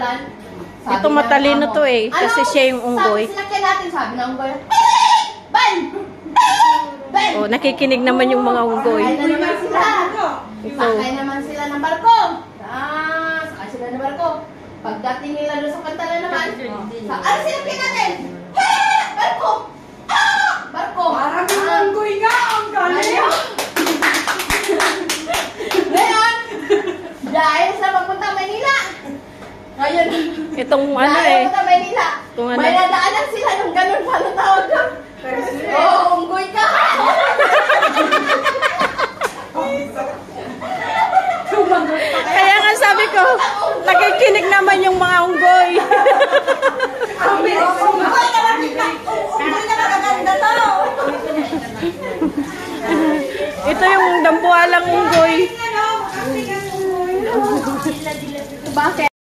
Dalan. Ito matalino to eh. Kasi siya yung unggoy. Sinakyan natin, sabi ng unggoy. Ben! Ben! Oh, nakikinig naman yung mga unggoy. Sakay na naman sila. Ito. Sakay naman sila ng barko. Sakay sila ng barko. Pagdating nila doon sa pantalan naman, ano sinakyan natin? Barko! Barko! Parang yung unggoy nga, ang galing! Ngayon, dahil sa papunta Manila. Ngayon, Itong ano dahil eh. papunta Manila, Kung ano. may nadaanan sila ng ganun paano tawag doon. Oo, unggoy ka! Kaya nga sabi ko, nakikinig naman yung mga unggoy. Unggoy na magaganda to! Ito yung dambuhalang unggoy. Bakit?